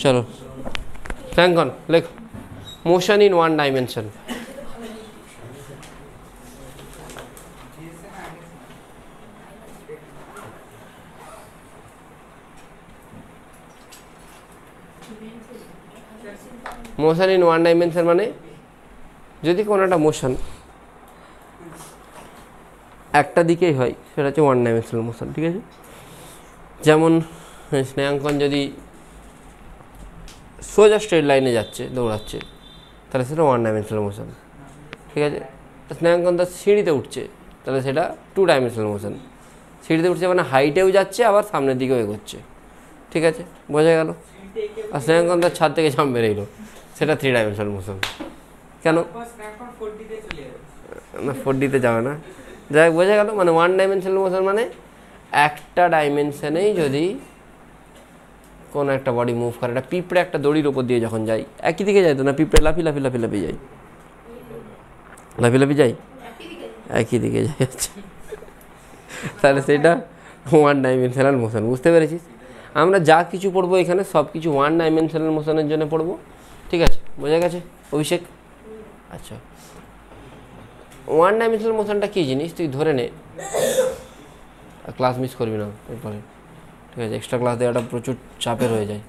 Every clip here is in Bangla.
চলো ফ্র্যাঙ্কন লেখো motion in one dimension. Motion in one dimension মানে যদি কোনো একটা মোশন একটা দিকেই হয় সেটা হচ্ছে ওয়ান ডাইমেনশনাল মোশন, ঠিক আছে। যেমন স্নেহাঙ্কন যদি সোজা স্ট্রেট লাইনে যাচ্ছে দৌড়াচ্ছে তাহলে সেটা ওয়ান ডাইমেনশনাল মোশন, ঠিক আছে। স্নেহাঙ্কন তার সিঁড়িতে উঠছে তাহলে সেটা টু ডাইমেনশনাল মোশন। সিঁড়িতে উঠছে মানে হাইটেও যাচ্ছে আবার সামনের দিকেও এগোচ্ছে, ঠিক আছে, বোঝা গেল। আর স্নেহাঙ্কন তার ছাদ থেকে ঝাঁপ মেরে এলো, সেটা থ্রি ডাইমেনশনাল মোশন। কেন না 4Dতে যাবে না, যাই হোক বোঝা গেল। মানে ওয়ান ডাইমেনশনাল মোশন মানে একটা ডাইমেনশনেই যদি কোনো একটা বডি মুভ করে, একটা পিঁপড়ে একটা দড়ির ওপর দিয়ে যখন যায় একই দিকে যায় তো না, পিঁপড়ে লাফি লাফি লাফি লাফি যায়, লাফি লাফি যায় একই দিকে যায়, আচ্ছা তাহলে সেটা ওয়ান ডাইমেনশনাল মোশন। বুঝতে পেরেছিস? আমরা যা কিছু পড়বো এখানে সব কিছু ওয়ান ডাইমেনশনাল মোশনের জন্য পড়বো, ঠিক আছে, বোঝা গেছে অভিষেক? আচ্ছা, ওয়ান ডাইমেনশনাল মোশনটা কী জিনিস তুই ধরে নে, ক্লাস মিস করবি না এরপরে, ঠিক আছে, এক্সট্রা ক্লাস দেওয়াটা প্রচুর চাপের হয়ে যায়।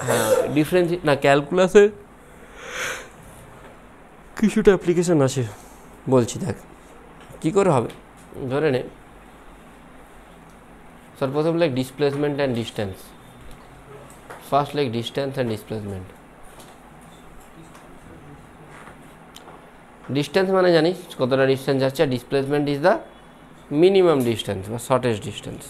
হ্যাঁ ডিফারেন্স না, ক্যালকুলাসে কিছুটা অ্যাপ্লিকেশন আছে, বলছি দেখ কী করে হবে। ধরে নে সর্বপ্রথম like displacement and distance, first like distance and displacement. Distance মানে জানিস কতটা ডিস্টেন্স যাচ্ছে, আর displacement is the minimum distance বা শর্টেস্ট ডিস্টেন্স।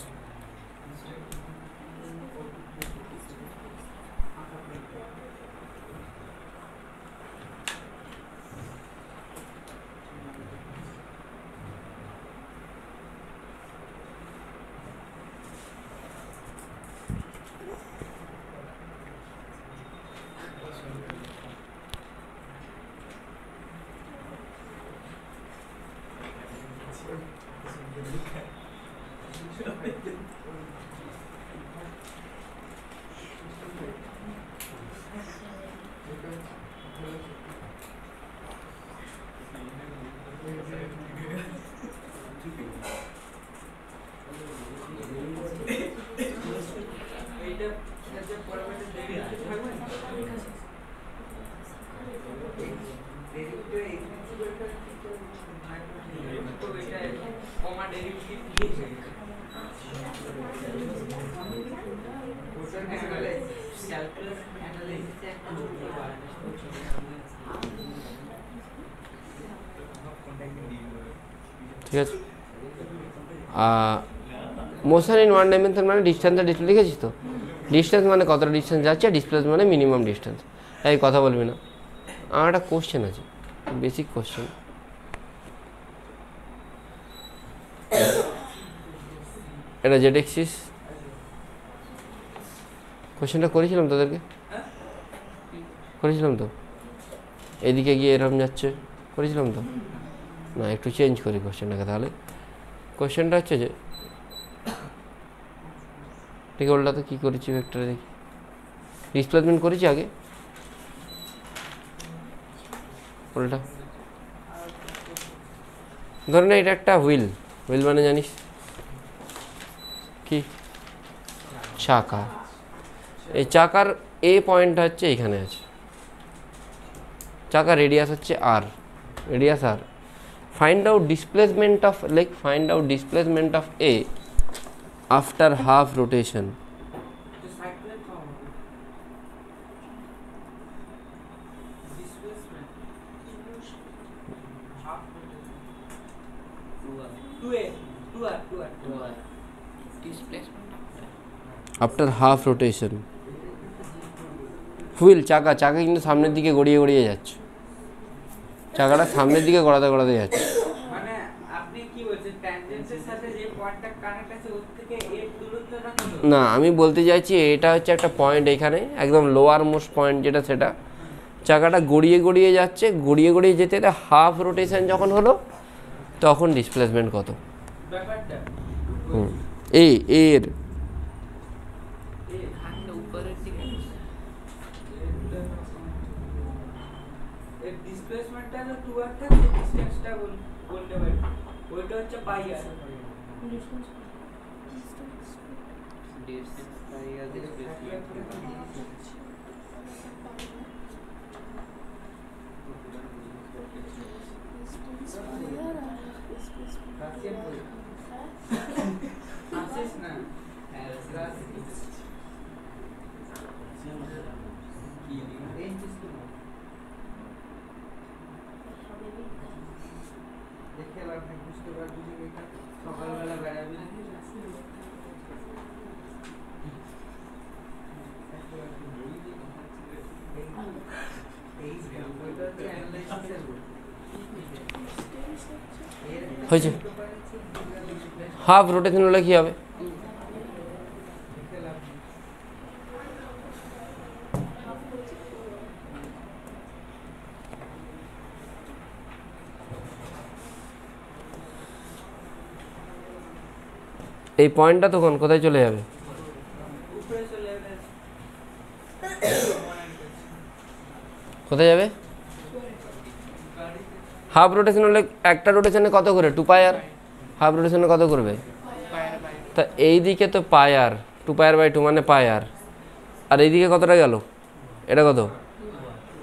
ঠিক আছে, মোশন ইন ওয়ান ডাইমেনশন মানে ডিস্টেন্স আর ডিসপ্লেস, লিখেছিস তো? ডিস্টেন্স মানে কতটা ডিস্টেন্স যাচ্ছে, আর ডিসপ্লেস মানে মিনিমাম ডিস্টেন্স। এই কথা বলবি না, আমার একটা কোশ্চেন আছে, বেসিক কোশ্চেন। এটা জেড এক্সিস কোশ্চেনটা করেছিলাম তোদেরকে, করেছিলাম তো, এদিকে গিয়ে এরকম যাচ্ছে, করেছিলাম তো না? একটু চেঞ্জ করি কোশ্চেনটাকে তাহলে। কোশ্চেনটা হচ্ছে যে ঠিক ওল্টা তো কী করেছি ভেক্টরে দেখি, ডিসপ্লেসমেন্ট করেছি আগে, ওল্টা ধরে না এটা একটা হুইল, হুইল মানে জানিস কি? চাকা। এই চাকার এ পয়েন্টটা হচ্ছে এখানে আছে, চাকার রেডিয়াস হচ্ছে R, radius R. Find out displacement of, like find out displacement of A after half rotation. After half rotation wheel, চাকা, চাকা কিন্তু সামনের দিকে গড়িয়ে গড়িয়ে যাচ্ছে, চাকাটা সামনের দিকে গড়াতে গড়াতে যাচ্ছে। মানে আপনি কি বলছেন, ট্যানজেন্টের সাথে যে পয়েন্টটা কানেক্ট আছে ওর থেকে এর দূরত্বটা কত? না আমি বলতে চাইছি এটা হচ্ছে একটা পয়েন্ট এখানে একদম লোয়ার মোস্ট পয়েন্ট যেটা, সেটা চাকাটা গড়িয়ে গড়িয়ে যাচ্ছে, গড়িয়ে গড়িয়ে যেতে হাফ রোটেশন যখন হলো তখন ডিসপ্লেসমেন্ট কত, ব্যাপারটা এ এর হাতটা উপরের দিকে এর ডিসপ্লেসমেন্টটা হলো 2r থাকে, ডিসটেন্সটা বলতে পারি ওইটা হচ্ছে পাই আর ডিসটেন্স পাই আর আসিস না দেখে আপনি বুঝতে পারবেন যে এটা সকালবেলা বেড়াবি হয়েছে। হাফ রোটেশন হলে কি হবে? এই পয়েন্টটা তখন কোথায় চলে যাবে? উপরে চলে যাবে কোথায় যাবে? হাফ রোটেশন হলে একটা রোটেশনে কত করে? 2 পাই আর। হাফ রোটেশনে কত করবে? তা এই দিকে তো পাই আর, 2 পাই আর বাই 2 মানে পাই আর, আর এইদিকে কতটা গেল? এটা কত?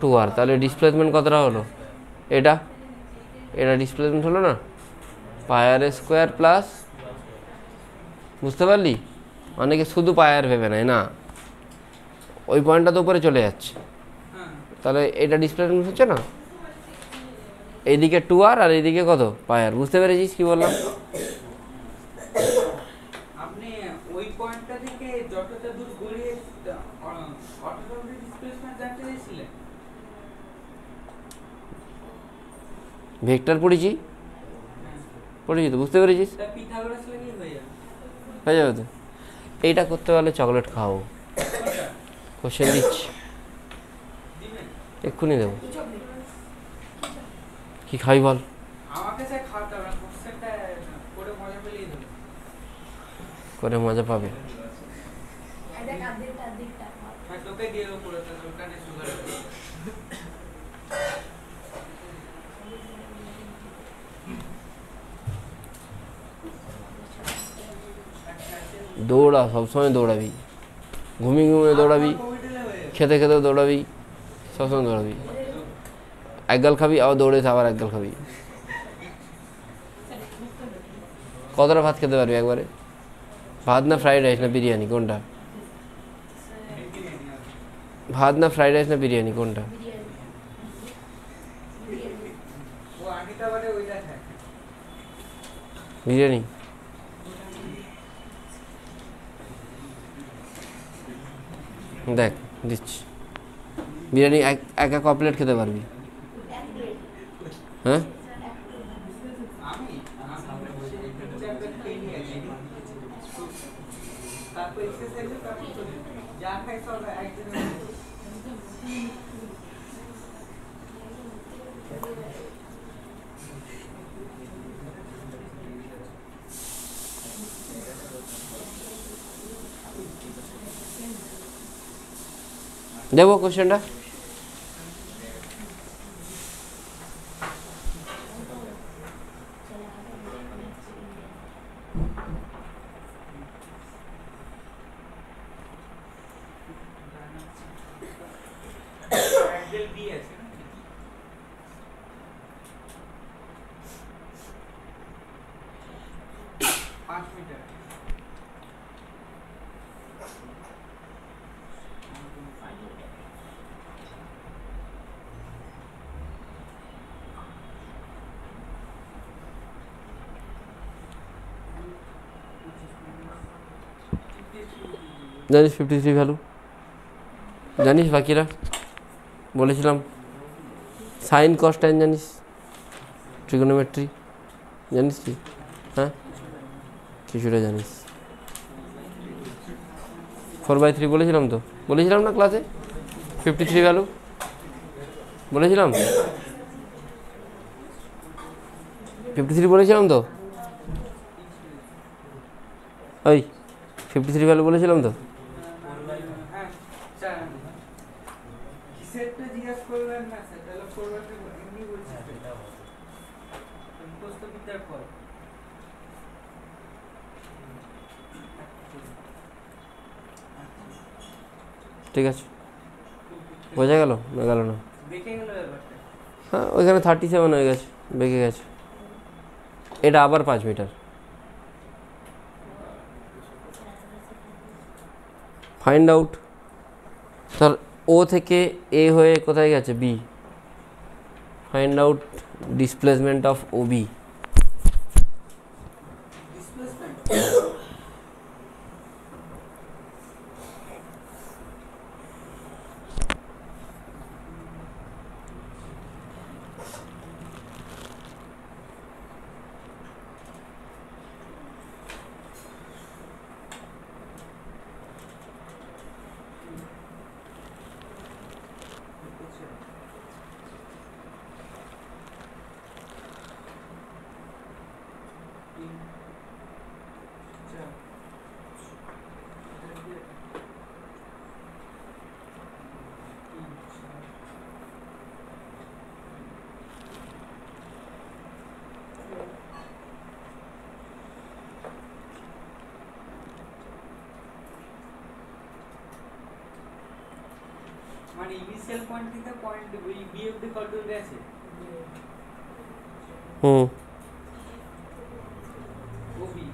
2 আর। তাহলে ডিসপ্লেসমেন্ট কতটা হলো? এটা এটা ডিসপ্লেসমেন্ট হলো না, পাই আর স্কোয়ার প্লাস, বুঝতে পারলি? অনেকে শুধু পাই আর ভেবে নেয় না, ওই পয়েন্টটা তো উপরে চলে যাচ্ছে, হ্যাঁ তাহলে এটা ডিসপ্লেসমেন্ট হচ্ছে না। এইদিকে 2 আর, আর এইদিকে কত? পাই আর। বুঝতে পেরেছিস কি বললাম? আপনি ওই পয়েন্টটা থেকে যতটা দূর গড়িয়ে অটোমেটিক ডিসপ্লেসমেন্ট জানতে চাইছিলেন? ভেক্টর পড়েছি তো, বুঝতে পেরেছিস? তা পিথাগোরাস লাগেই হয়ে যাবে। হয়ে যাবে তো। এইটা করতে পারলে চকলেট খাওয়াবো। কোনটা? কোশ্চেন দিচ্ছি, দিবেন? এক্ষুনি দেবো। কি খাই বল? আমাকে স্যার খাওয়াতে হবে না, কোশ্চেনটা করে মজা পেলেই দেবো। করে মজা পাবে। হ্যাঁ তোকে দিয়ে দেবো পুরোটা, দোকানে সুগার দৌড়া, সবসময় দৌড়াবি, ঘুমিয়ে ঘুমিয়ে দৌড়াবি, খেতে খেতেও দৌড়াবি, সবসময় দৌড়াবি। এক গাল খাবি, আবার দৌড়ে আবার এক গাল খাবি। কতটা ভাত খেতে পারবি একবারে? ভাত না ফ্রাইড রাইস না বিরিয়ানি, কোনটা? ভাত না ফ্রাইড রাইস না বিরিয়ানি, কোনটা? ও আগেটা বারে ওইটা থাকে। বিরিয়ানি। দেখ দিচ্ছি, বিরিয়ানি একা ক প্লেট খেতে পারবি? হ্যাঁ, আমি তারপর এক্সারসাইজও তারপর চলে যা খাই সব একদিন। দেবো কোশ্চেনটা। অ্যাঙ্গেল বি আছে না? 5 মিটার। জানিস 53 ভ্যালু? জানিস বাকিরা? বলেছিলাম সাইন কস ট্যান জানিস? ট্রিগোনোমেট্রি জানিস কি? হ্যাঁ, কিছুটা জানিস। 4/3 বলেছিলাম তো, বলেছিলাম না ক্লাসে? 53 ভ্যালু বলেছিলাম, 53 বলেছিলাম তো। ওই 53 ভ্যালু বলেছিলাম তো। হ্যাঁ স্যার কিসেরটা জিজ্ঞাসা করলেন না স্যার, তাহলে ফরওয়ার্ড এমনি বলছি মুখস্থ বিদ্যার ফল। ঠিক আছে, বোঝা গেল না গেল না? দেখে গেল ব্যাপারটা। হ্যাঁ ওইখানে 37 হয়ে গেছে, বেঁকে গেছে। এটা আবার 5 মিটার। ফাইন্ড আউট, তার ও থেকে এ হয়ে কোথায় গেছে? B. Find out displacement of O B. Displacement মানে ইনিশিয়াল পয়েন্ট থেকে পয়েন্ট বি অবধি কত দূর গেছে? হুম, ওবি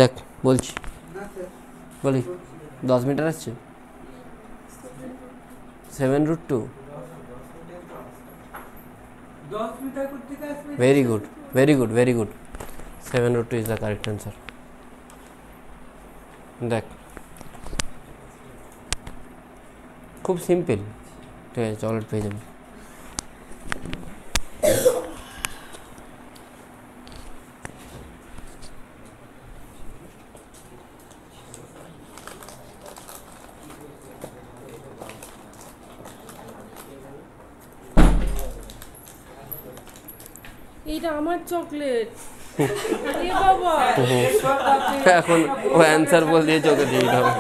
দেখ বলছি, না স্যার বলি 10 মিটার আসছে। 7√2। 10 মিটার করতে আসবে। Very good, very good, very good. 7√2 is the correct answer. দেখ খুব সিম্পল। ঠিক আছে, চকলেট পেয়ে যাবো। এইটা আমার চকলেট। এ বাবা, এখন ও অ্যান্সার বল দিয়ে চোখে দিয়ে দিতে হবে।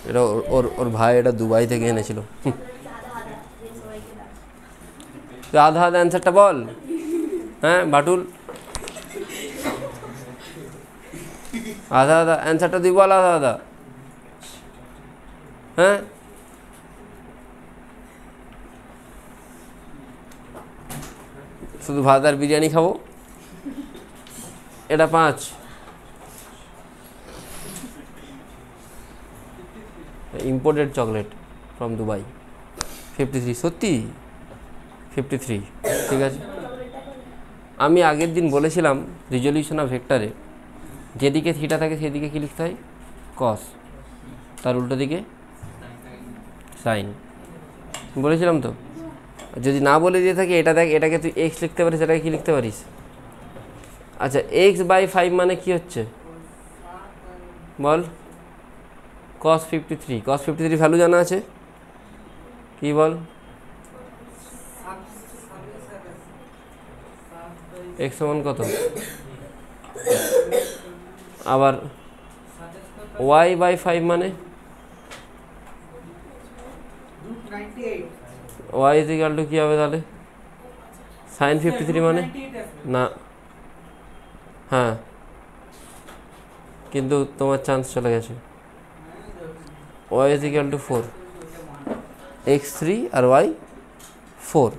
এটা ওর ওর ভাই এটা দুবাই থেকে এনেছিল। তুই আধা আধা অ্যান্সারটা বল। হ্যাঁ বাটুল, আধা আধা অ্যান্সারটা তুই বল, আধা আধা। হ্যাঁ শুধু ভাত আর বিরিয়ানি খাবো। এটা 5। Imported chocolate from Dubai. 53। সত্যি 53। ঠিক আছে, আমি আগের দিন বলেছিলাম রিজলিউশন অফ ভেক্টরে যেদিকে থিটা থাকে সেদিকে কী লিখতে হয়? কস। তার উল্টো দিকে সাইন। বলেছিলাম তো। যদি না বলে দিয়ে থাকে এটা দেখ, এটাকে তুই এক্স লিখতে পারিস, এটাকে কী লিখতে পারিস? আচ্ছা x/5 মানে কি হচ্ছে বল? cos 53। cos 53 ভ্যালু জানা আছে কি বল? x সমান কত? আবার y/5 মানে y ইজ ইকুয়াল টু কী হবে তাহলে? সাইন 53 মানে 98 আসবে। না, হ্যাঁ কিন্তু তোমার চান্স চলে গেছে। y is equal to 4, x3 R y 4।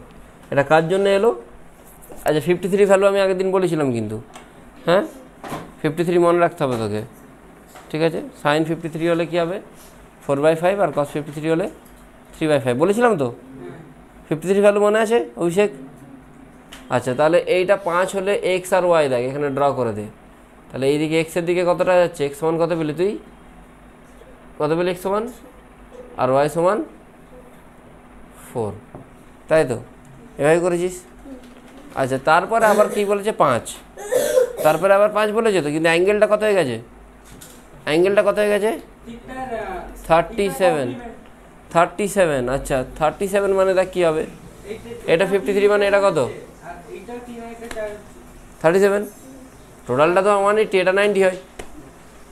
এটা কার জন্য এলো? আচ্ছা 53 ভ্যালু আমি আগের দিন বলেছিলাম কিন্তু, হ্যাঁ 53 মনে রাখতে হবে তোকে, ঠিক আছে। সাইন 53 হলে কী হবে? 4/5 আর cos 53 হলে 3/5 বলেছিলাম তো। 53 ভ্যালু মনে আছে অভিষেক? আচ্ছা তাহলে এইটা 5 হলে এক্স আর ওয়াই দেখ, এখানে ড্র করে দে। তাহলে এইদিকে এক্সের দিকে কতটা যাচ্ছে? এক্স সমান কত পেলি তুই? কত পেলি এক্স সমান? আর ওয়াই সমান 4, তাই তো? এভাবে করেছিস। আচ্ছা তারপরে আবার কী বলেছে? 5, তারপরে আবার 5 বলেছে তো, কিন্তু অ্যাঙ্গেলটা কত হয়ে গেছে? অ্যাঙ্গেলটা কত হয়ে গেছে? 37। আচ্ছা 37 মানে দেখ কী হবে? এটা 53 মানে এটা কত? 37। টোটালটা তো 180, এটা 90 হয়।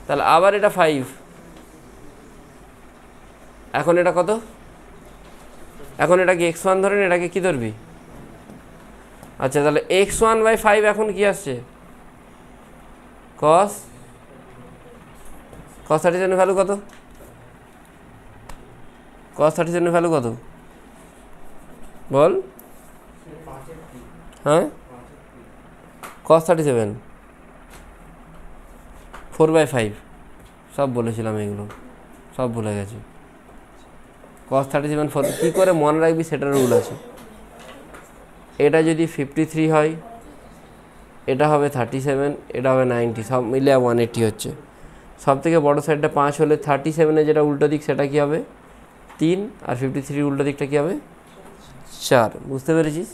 তাহলে আবার এটা 5, এখন এটা কত? এখন এটাকে x1 ধরে নে, এটাকে কী ধরবি? আচ্ছা তাহলে x1/5 এখন কি আসছে? cos 37 ভ্যালু কত? cos 37 ভ্যালু কত বল? হ্যাঁ cos 37 4/5 সব বলেছিলাম, এগুলো সব ভুলে গেছি। cos 37 4 কী করে মনে রাখবি সেটার রুল আছে। এটা যদি 53 হয়, এটা হবে 37, এটা হবে 90, সব মিলে 180 হচ্ছে। সব থেকে বড়ো সাইডটা 5 হলে 37-এ যেটা উল্টো দিক সেটা কী হবে? 3, আর 53 উল্টো দিকটা কী হবে? 4। বুঝতে পেরেছিস?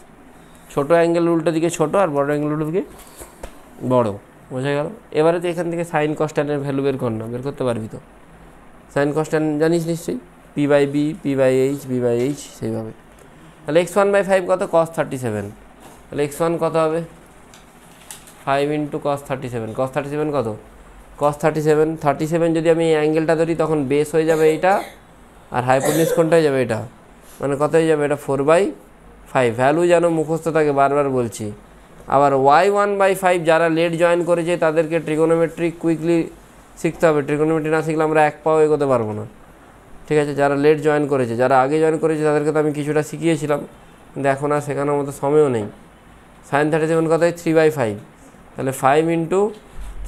ছোটো অ্যাঙ্গেল উল্টো দিকে ছোটো আর বড়ো অ্যাঙ্গেল উল্টো দিকে বড়ো, বোঝা গেল? এবারে তো এখান থেকে সাইন কস্ট্যানের ভ্যালু বের কর না, বের করতে পারবি তো? সাইন কস্ট্যান জানিস নিশ্চয়ই, p/b, p/h, b/h, সেইভাবে। তাহলে x1/5 কত? cos 37। তাহলে x1 কত হবে? 5 × cos 37। cos 37 কত? cos 37 যদি আমি এই অ্যাঙ্গেলটা ধরি তখন বেস হয়ে যাবে এইটা, আর হাইপোটেনিউজ কোণটা হয়ে যাবে এটা, মানে কত হয়ে যাবে? এটা 4/5। ভ্যালু যেন মুখস্থ থাকে, বারবার বলছি। আবার y1/5 যারা লেট জয়েন করেছে তাদেরকে ট্রিগোনোমেট্রি কুইকলি শিখতে হবে। ট্রিগোনোমেট্রি না শিখলে আমরা এক পাও এগোতে পারবো না, ঠিক আছে? যারা লেট জয়েন করেছে, যারা আগে জয়েন করেছে তাদেরকে তো আমি কিছুটা শিখিয়েছিলাম, কিন্তু এখন আর শেখানোর মতো সময়ও নেই। সাইন 37 কত হয়? 3/5। তাহলে 5 ×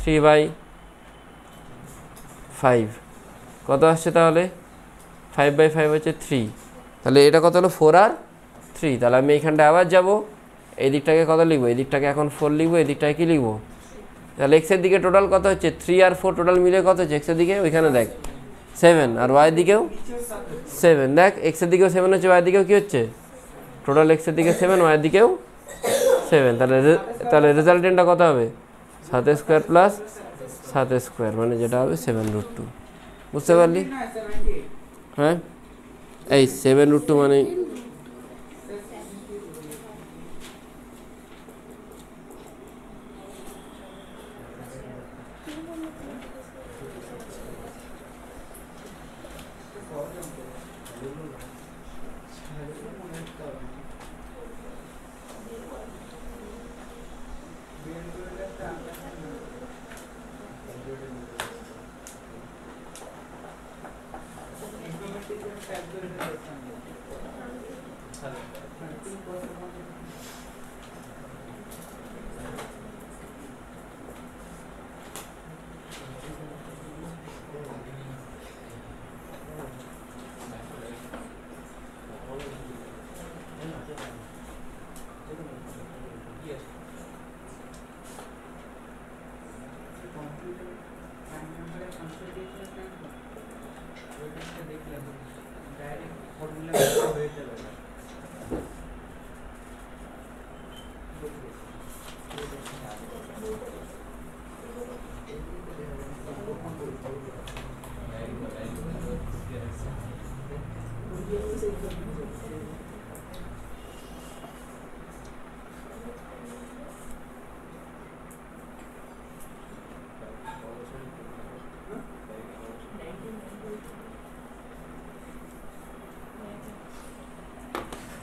3/5 কত আসছে? তাহলে 5/5 হচ্ছে 3। তাহলে এটা কত হলো? 4 আর 3। তাহলে আমি এইখানটা আবার যাব, এই দিকটাকে কত লিখবো? এই দিকটাকে এখন 4 লিখবো, এই দিকটাকে কী লিখবো? তাহলে এক্সের দিকে টোটাল কত হচ্ছে? 3 আর 4 টোটাল মিলে কত হচ্ছে এক্সের দিকে? ওইখানে দেখ 7, আর ওয়াইয়ের দিকেও 7। দেখ এক্সের দিকেও 7 হচ্ছে, ওয়াইয়ের দিকেও কী হচ্ছে? টোটাল এক্সের দিকে 7, ওয়াইয়ের দিকেও 7। তাহলে রেজাল্টেন্টটা কত হবে? 7² প্লাস 7², মানে যেটা হবে 7√2। বুঝতে পারলি? হ্যাঁ এই 7√2 মানে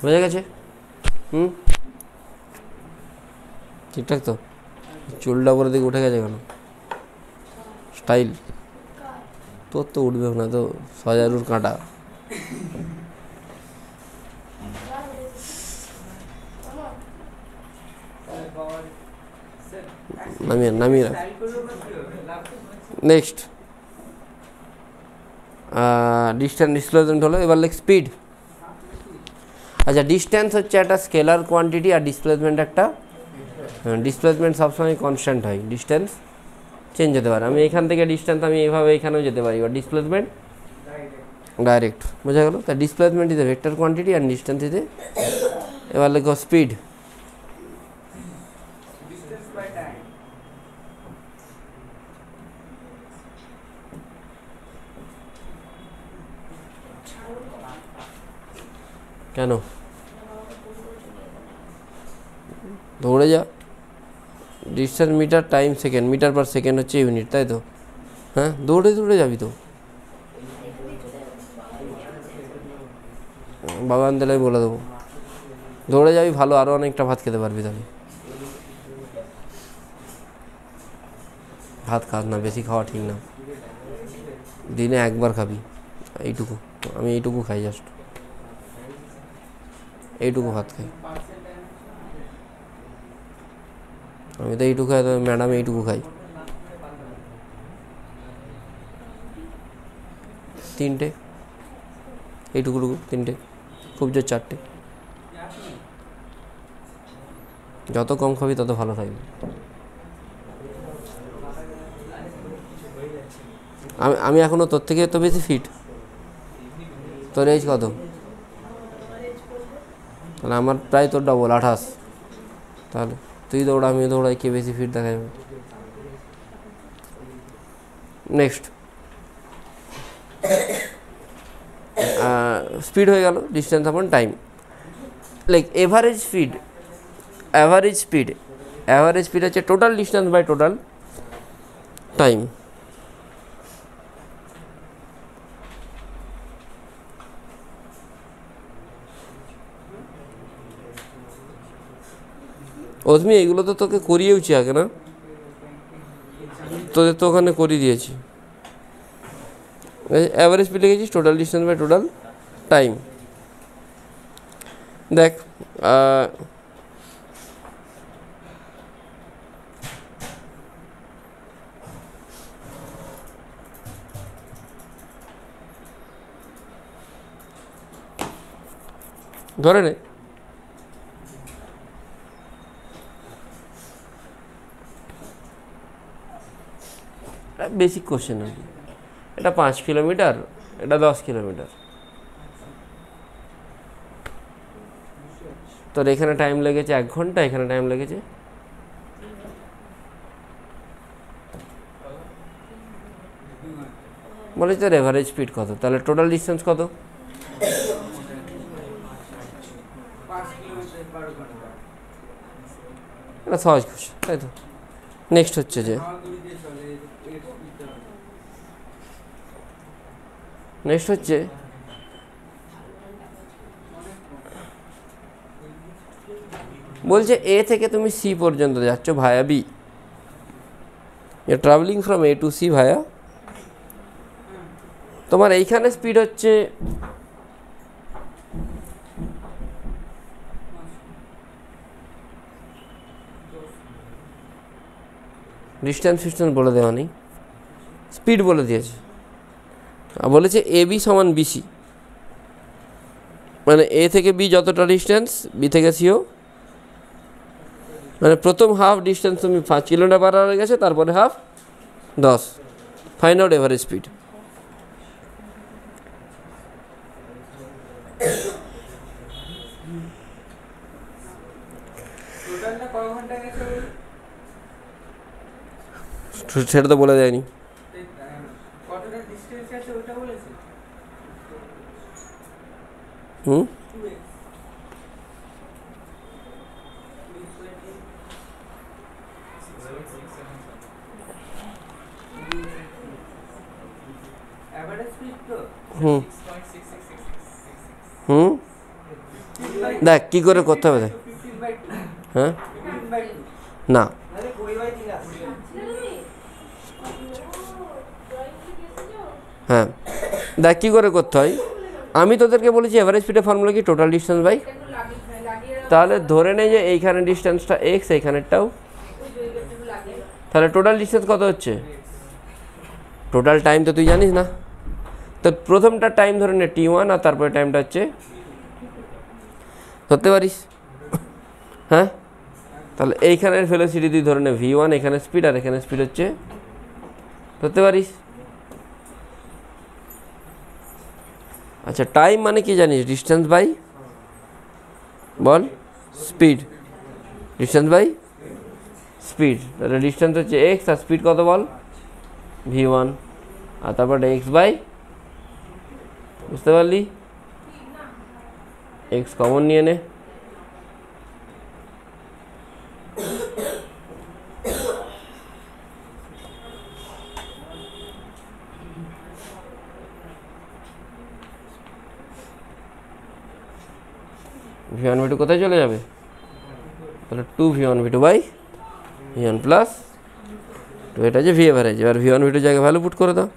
বোঝা গেছে? ঠিকঠাক তো? চুলটা উপরের দিকে উঠে গেছে কেন? স্টাইল তোর তো উঠবে না তো, সজারুর কাঁটা। নামিয়ে রাখ। নেক্সট ডিস্ট্যান্স ডিসপ্লেসমেন্ট হলো, এবার লেখ স্পিড। আচ্ছা, ডিস্ট্যান্স হচ্ছে একটা স্কেলার কোয়ান্টিটি আর ডিসপ্লেসমেন্ট একটা, ডিসপ্লেসমেন্ট সবসময় কনস্ট্যান্ট হয়, ডিস্ট্যান্স চেঞ্জ হতে পারে। আমি এখান থেকে ডিস্ট্যান্স আমি এইভাবে এখানেও যেতে পারি, বা ডিসপ্লেসমেন্ট ডাইরেক্ট, বোঝা গেল? তা displacement is a vector quantity আর ডিস্ট্যান্স ইজ এ, এবার লেখো স্পিড। কেন? দৌড়ে যা, distance metre, time second, metre per second হচ্ছে ইউনিট, তাই তো? হ্যাঁ, দৌড়ে দৌড়ে যাবি তো। বাবা আনতে বলে দেবো, দৌড়ে যাবি, ভালো, আরও অনেকটা ভাত খেতে পারবি তাহলে। ভাত খাস না, বেশি খাওয়া ঠিক না, দিনে একবার খাবি, এইটুকু। আমি এইটুকু খাই, জাস্ট এইটুকু ভাত খাই। আমি তো এইটুকু খাই, ম্যাডাম এইটুকু খাই। 3টে, এইটুকু 3টে, খুব জোর 4টে। যত কম খাবি তত ভালো থাকবি। আমি এখনো তোর থেকে তো বেশি ফিট। তোর এজ কত? তাহলে আমার প্রায় তোর ডবল, 28। তাহলে তুই দৌড়া, আমি দৌড়াই, কে বেশি ফিট দেখা যাবে? নেক্সট স্পিড হয়ে গেল, distance upon time. Like average speed, average speed হচ্ছে total distance by total time. অজমি, এগুলো তো তোকে করিয়েওছি আগে না? তোদের তো ওখানে করিয়ে দিয়েছি। অ্যাভারেজ স্পিড লিখেছিস total distance by total time. দেখ, ধরে নে বেসিক কোশ্চেন আর কি, এটা 5 কিলোমিটার, এটা 10 কিলোমিটার। তোর এখানে টাইম লেগেছে 1 ঘন্টা, এখানে টাইম লেগেছে, বলেছি তোর এভারেজ স্পিড কত, তাহলে টোটাল ডিস্টেন্স কত? 5 কিলোমিটার পার ঘন্টা। এটা সহজ কোশ্চেন, তাই তো? নেক্সট হচ্ছে যে নেক্সট হচ্ছে বলছে এ থেকে তুমি সি পর্যন্ত যাচ্ছ via B, you travelling from A to C via, তোমার এইখানে স্পিড হচ্ছে ডিস্টেন্স বলে দেওয়া নেই, স্পিড বলে দিয়েছে। বলেছে এ বি সমান বিসি, মানে এ থেকে বি যতটা ডিস্টেন্স, বি থেকে সিও, মানে প্রথম হাফ ডিস্টেন্স তুমি 5 কিলোমিটার পার হয়ে গেছে, তারপরে half 10। Find out average speed. টোটালটা কয় ঘন্টা গেছে? সেটা তো বলে দেয়নি। কতটা ডিসটেন্স আছে ওটা বলেছে? হুম, এভারেজ স্পিড তো হুম, হুম, দেখ কী করে করতে হবে, দেখ। 15/2 হ্যাঁ, 15/2 না, হ্যাঁ দেখ কী করে করতে হয়। আমি তোদেরকে বলেছি এভারেজ স্পিডের ফর্মুলা কি টোটাল ডিস্টেন্স বাই, তাহলে ধরে নেই যে এইখানে ডিস্টেন্সটা এক্স, এইখানেরটাও, তাহলে টোটাল ডিস্টেন্স কত হচ্ছে, টোটাল টাইম তো তুই জানিস না, তো প্রথমটা টাইম ধরে নে t1 আর তারপরে টাইমটা হচ্ছে, ধরতে পারিস, হ্যাঁ তাহলে এইখানের ভেলোসিটি তুই ধরে নে v1, এখানে স্পিড আর এখানে স্পিড হচ্ছে, ধরতে পারিস। আচ্ছা টাইম মানে কি জানিস, ডিস্টেন্স বাই, বল স্পিড, ডিস্টেন্স বাই স্পিড, তাহলে ডিস্টেন্স হচ্ছে এক্স আর স্পিড কত বল v1, আর তারপরে এক্স বাই, বুঝতে পারলি, এক্স কমন নিয়ে নে, v1 v2 কোথায় চলে যাবে, তাহলে 2v1 v2 by v1 plus 2, এটা যে ভি এভারেজ। এবার v1 v2 জায়গায় ভ্যালু পুট করে দাও,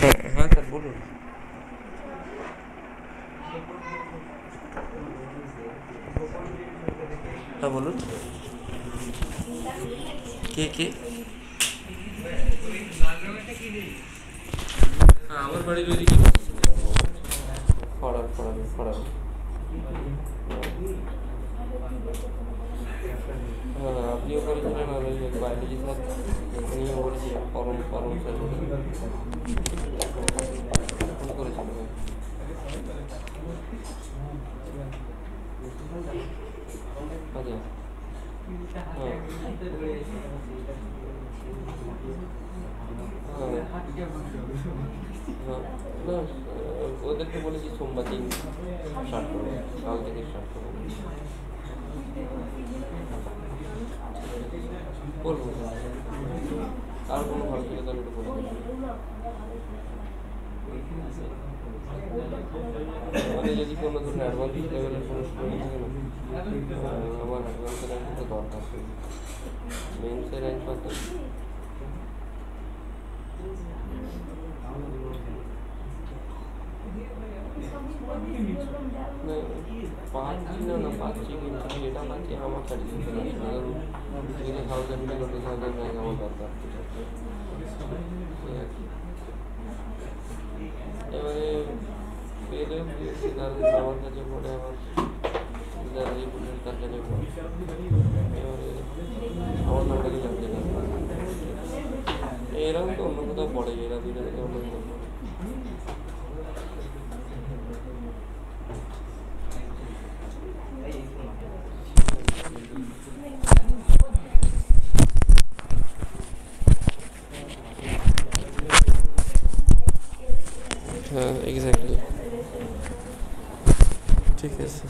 হ্যাঁ স্যার বলুন। হ্যাঁ বলুন, কে কে, হ্যাঁ আমার বাড়ির ওইদিকে ফড়ার ফড়ার ফড়ার, হ্যাঁ আপনিও করেছিলেন আর ওই বায়োলজি স্যার উনিও বলেছিলেন, পরম পরম স্যার ফোন করেছিলেন। আচ্ছা হ্যাঁ না ওদেরকে বলেছি সোমবার দিন স্টার্ট করবো, কাল থেকে স্টার্ট করবো বলবো, আর কোনো ভালো ছিল তাহলে একটু বলবো, মানে যদি কোনো ধরুন অ্যাডভান্স লেভেলের কোনো স্টুডেন্ট থাকে না, আমার অ্যাডভান্সের র্যাঙ্কটা দরকার, মেন্সের র্যাঙ্ক কত, পাচ্ছি না পাচ্ছি, কিন্তু যেটা পাচ্ছি আমার স্যাটিসফ্যাকশন আছে না, ধরুন 1000 থেকে 20,000 র্যাঙ্ক আমার দরকার, এবারে পেলেও পেয়েছি তাদের আমার কাছে পড়ে, আবার যারা রিপোর্টের তার কাছে পড়ে, এবারে আমার নামটাকে জানতে না, এরকম তো অন্য কোথাও পড়ে, এরা দুটো থেকে অন্য কোথাও পড়ে। হ্যাঁ এক্স্যাক্টলি, ঠিক আছে,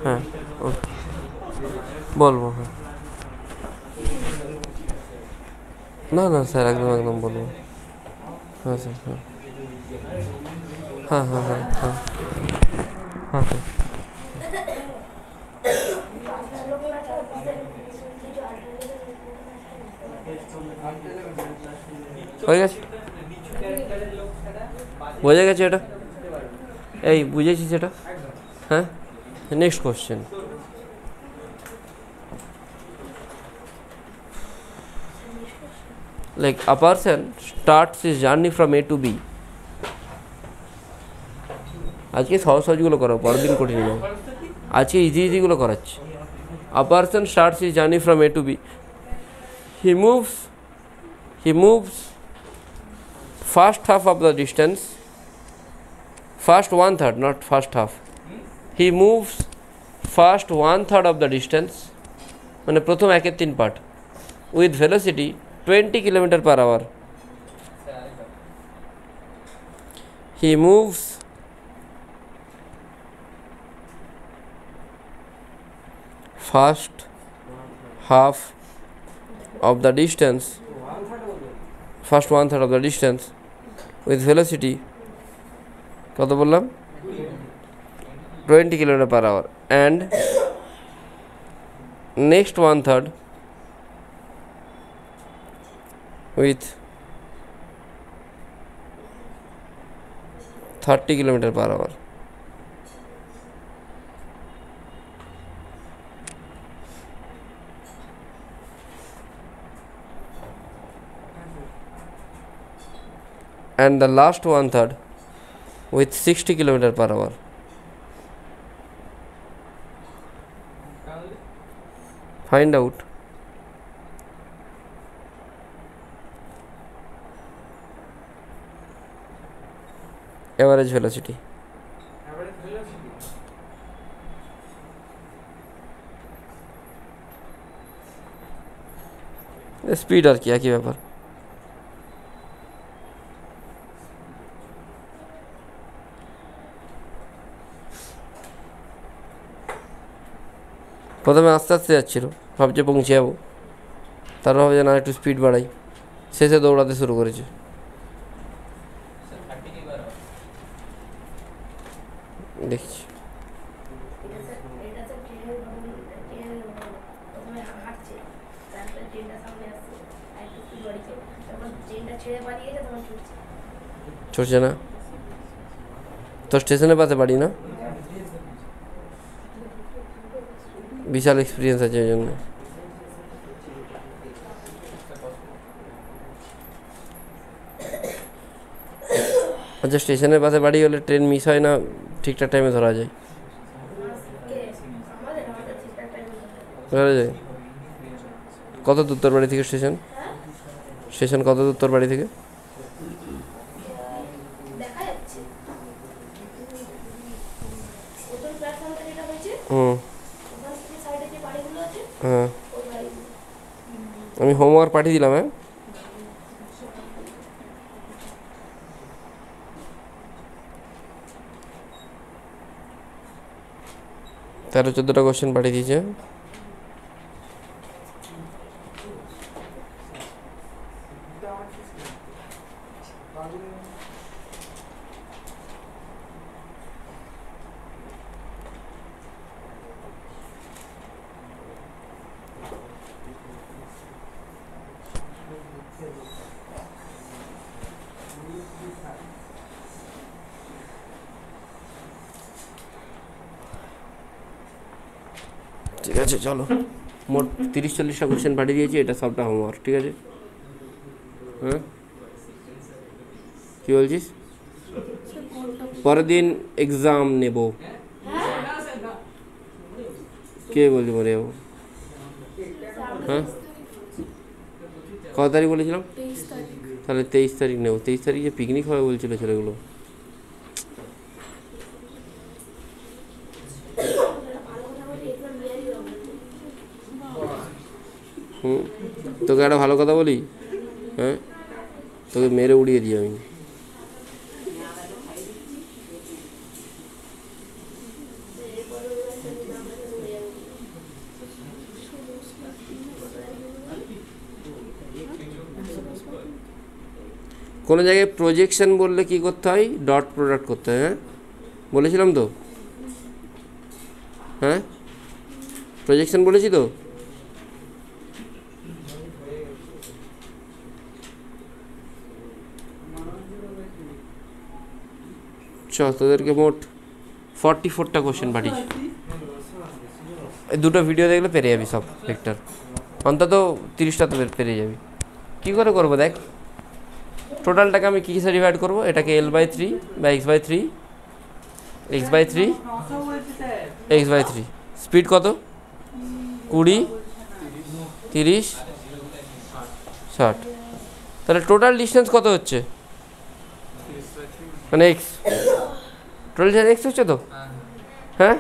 হ্যাঁ ওকে বলবো, হ্যাঁ না না স্যার একদম একদম বলবো, হ্যাঁ স্যার, হ্যাঁ হ্যাঁ হ্যাঁ হ্যাঁ হ্যাঁ হ্যাঁ হয়ে গেছে, বোঝা গেছে এটা, এই বুঝেছিস এটা, হ্যাঁ next question, like a person starts his journey from A to B, আজকে সহজ সহজগুলো করো, পরের দিন কঠিন যাও, আজকে ইজি ইজিগুলো করাচ্ছি। A person starts his journey from A to B, he moves first half of the distance, first 1/3 not first half, he moves first 1/3 of the distance, মানে প্রথম 1/3 part, with velocity 20 km/h, he moves first half of the distance, first 1/3 of the distance with velocity কত বললাম 20 km/h and next 1/3 with 30 km/h. And the last 1/3 with 60 km/h. Find out average velocity. Average velocity. Speed আর কি একই ব্যাপার। প্রথমে আস্তে আস্তে যাচ্ছিল, ভাবছে পৌঁছে যাবো, তারপর ভাবছে না একটু স্পিড বাড়াই, শেষে দৌড়াতে শুরু করেছে। দেখছি ছুটছে না তো, স্টেশনের পাশে বাড়ি না, বিশাল এক্সপিরিয়েন্স আছে ওই জন্য। আচ্ছা, স্টেশনের পাশে বাড়ি হলে ট্রেন মিস হয় না, ঠিকঠাক টাইমে ধরা যায়, ধরা যায়। কত দূর তোর বাড়ি থেকে স্টেশন? স্টেশন কত দূর তোর বাড়ি থেকে? হুম, হ্যাঁ, আমি হোমওয়ার্ক পাঠিয়ে দিলাম। হ্যাঁ, তেরো 14টা কোশ্চেন পাঠিয়ে দিয়েছে। ঠিক আছে, চলো, মোট 30-40টা কোশ্চেন পাঠিয়ে দিয়েছি, এটা সবটা হোমওয়ার্ক। ঠিক আছে, হ্যাঁ, কী বলছিস? পরের দিন এক্সাম নেব। কে বলছি মরে যাবো? হ্যাঁ, কত তারিখ বলেছিলাম? তাহলে 23 তারিখ নেব। 23 তারিখে পিকনিক হবে বলছিল ছেলেগুলো। হুম, তোকে একটা ভালো কথা বলি, হ্যাঁ, তোকে মেরে উড়িয়ে দিই আমি। কোনো জায়গায় প্রজেকশন বললে কি করতে হয়? ডট প্রোডাক্ট করতে হয়। হ্যাঁ, বলেছিলাম তো। হ্যাঁ, প্রজেকশন বলেছি তো। তোদেরকে মোট 44টা কোশ্চেন পাঠিয়েছি। এই দুটো ভিডিও দেখলে পেরে যাবি সব ভেক্টর, অন্তত 30টা তো পেরে যাবি। কী করে করবো দেখ, টোটালটাকে আমি কী কিসে ডিভাইড করবো? এটাকে L/3 বা x/3, x/3, x/3। স্পিড কত? 20, 30, 60। তাহলে টোটাল ডিস্টেন্স কত হচ্ছে? মানে এক্স, টোটাল এক্স হচ্ছে তো। হ্যাঁ,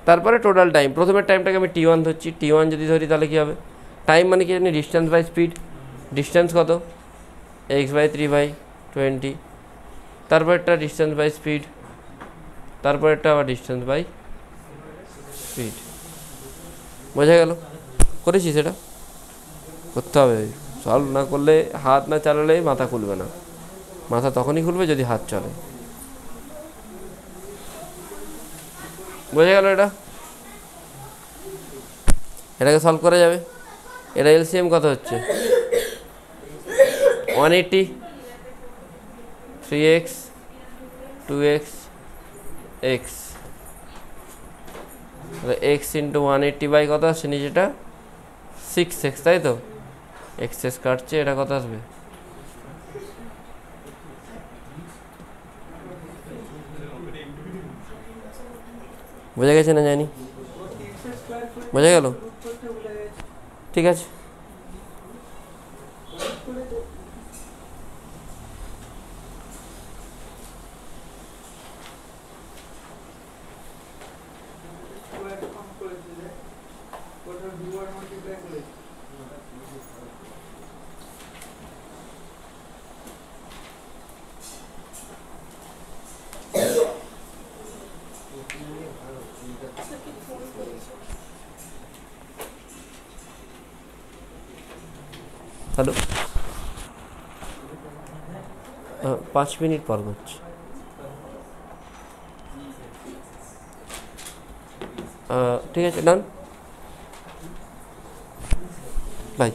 তারপরে টোটাল টাইম, প্রথমের টাইমটাকে আমি T1 ধরছি। T1 যদি ধরি তাহলে কী হবে? টাইম মানে কি জানি? Distance by speed. ডিস্টেন্স কত? x/3/20। তারপরেরটা ডিস্টেন্স বাই স্পিড, তারপরেরটা আবার ডিস্টেন্স বাই স্পিড। বোঝা গেল? করেছি সেটা করতে হবে। সলভ না করলে, হাত না চালালে মাথা খুলবে না। মাথা তখনই খুলবে যদি হাত চলে। বোঝা গেল? এটাকে সলভ করা যাবে। এটা এলসিএম কত হচ্ছে? 180, 3x, 2x, x, x into 180 by কত আসছে নিচেটা? 6x, তাই তো? এক্সেস কাটছে, এটা কত আসবে? বোঝা গেছে না জানি? বোঝা গেল? ঠিক আছে। হ্যালো, 5 মিনিট পর করছি। ঠিক আছে, ডান, বাই।